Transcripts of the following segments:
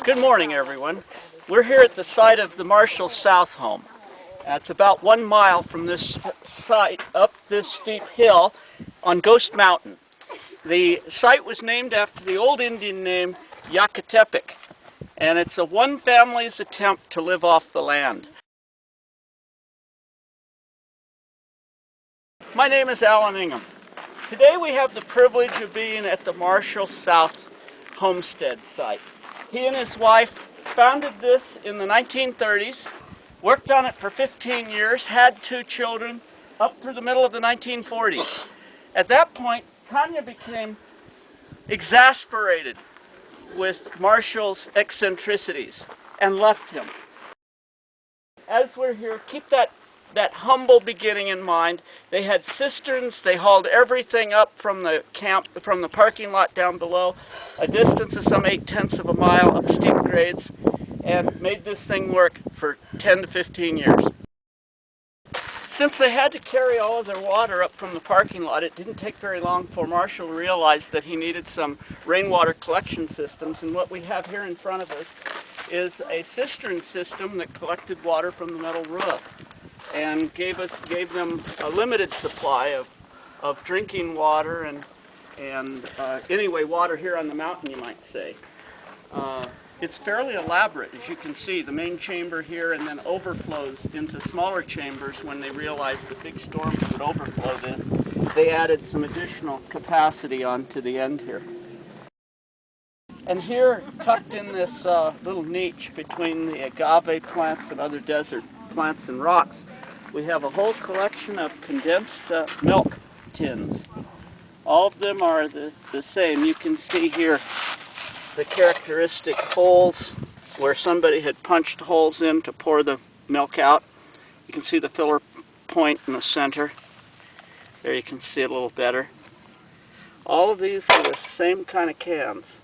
Good morning, everyone. We're here at the site of the Marshal South home. It's about 1 mile from this site up this steep hill on Ghost Mountain. The site was named after the old Indian name Yakatepec, and it's a one family's attempt to live off the land. My name is Alan Ingham. Today we have the privilege of being at the Marshal South Homestead site. He and his wife founded this in the 1930s, worked on it for 15 years, had 2 children up through the middle of the 1940s. At that point, Tanya became exasperated with Marshall's eccentricities and left him. As we're here, keep that humble beginning in mind. They had cisterns. They hauled everything up from the parking lot down below, a distance of some 8/10 of a mile up steep grades, and made this thing work for 10 to 15 years. Since they had to carry all of their water up from the parking lot, it didn't take very long for Marshall to realize that he needed some rainwater collection systems, and what we have here in front of us is a cistern system that collected water from the metal roof and gave them a limited supply of drinking water and anyway, water here on the mountain, you might say. It's fairly elaborate, as you can see. The main chamber here and then overflows into smaller chambers. When they realized that big storms would overflow this, they added some additional capacity onto the end here. And here, tucked in this little niche between the agave plants and other desert plants and rocks, we have a whole collection of condensed milk tins. All of them are the same. You can see here the characteristic holes where somebody had punched holes in to pour the milk out. You can see the filler point in the center. There you can see it a little better. All of these are the same kind of cans.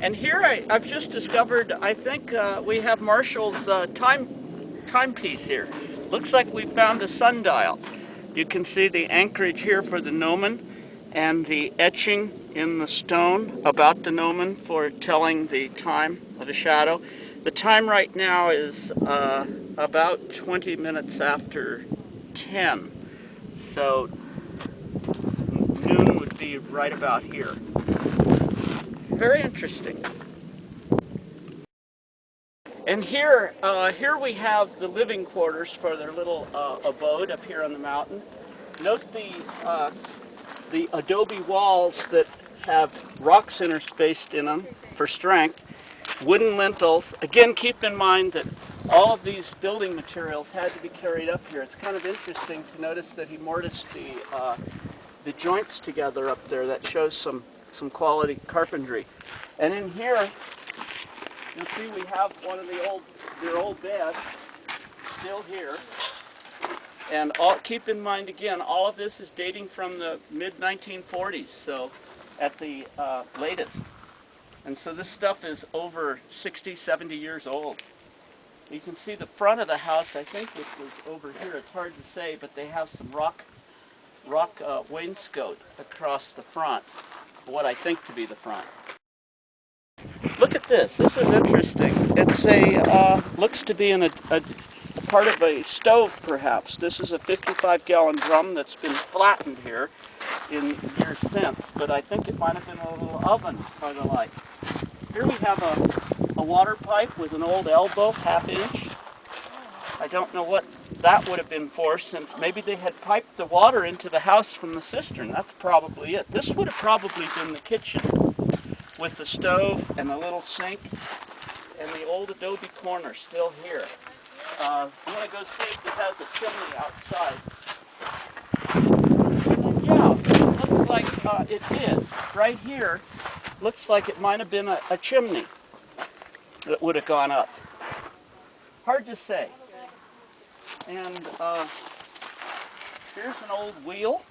And here I've just discovered, I think we have Marshall's timepiece here. Looks like we found a sundial. You can see the anchorage here for the gnomon and the etching in the stone about the gnomon for telling the time of the shadow. The time right now is about 20 minutes after 10, so noon would be right about here. Very interesting. And here we have the living quarters for their little abode up here on the mountain. Note the adobe walls that have rocks interspaced in them for strength, wooden lintels. Again, keep in mind that all of these building materials had to be carried up here. It's kind of interesting to notice that he mortised the joints together up there. That shows some quality carpentry. And in here, you'll see we have one of their old beds still here. And keep in mind again, all of this is dating from the mid-1940s, so at the latest. And so this stuff is over 60, 70 years old. You can see the front of the house, I think it was over here, it's hard to say, but they have some rock wainscot across the front, what I think to be the front. Look at this. This is interesting. It's looks to be a part of a stove, perhaps. This is a 55-gallon drum that's been flattened here in years since, but I think it might have been a little oven or the like. Here we have a water pipe with an old elbow, half-inch. I don't know what that would have been for, since maybe they had piped the water into the house from the cistern. That's probably it. This would have probably been the kitchen, with the stove and the little sink and the old adobe corner still here. I'm going to go see if it has a chimney outside. Yeah, it looks like it did. Right here, looks like it might have been a chimney that would have gone up. Hard to say. And here's an old wheel.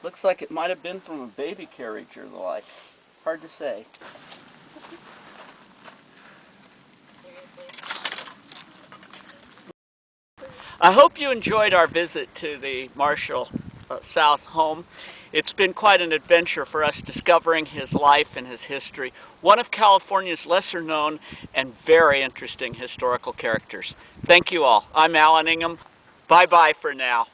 Looks like it might have been from a baby carriage or the like. Hard to say. I hope you enjoyed our visit to the Marshal South home. It's been quite an adventure for us discovering his life and his history, one of California's lesser known and very interesting historical characters. Thank you all. I'm Alan Ingham. Bye-bye for now.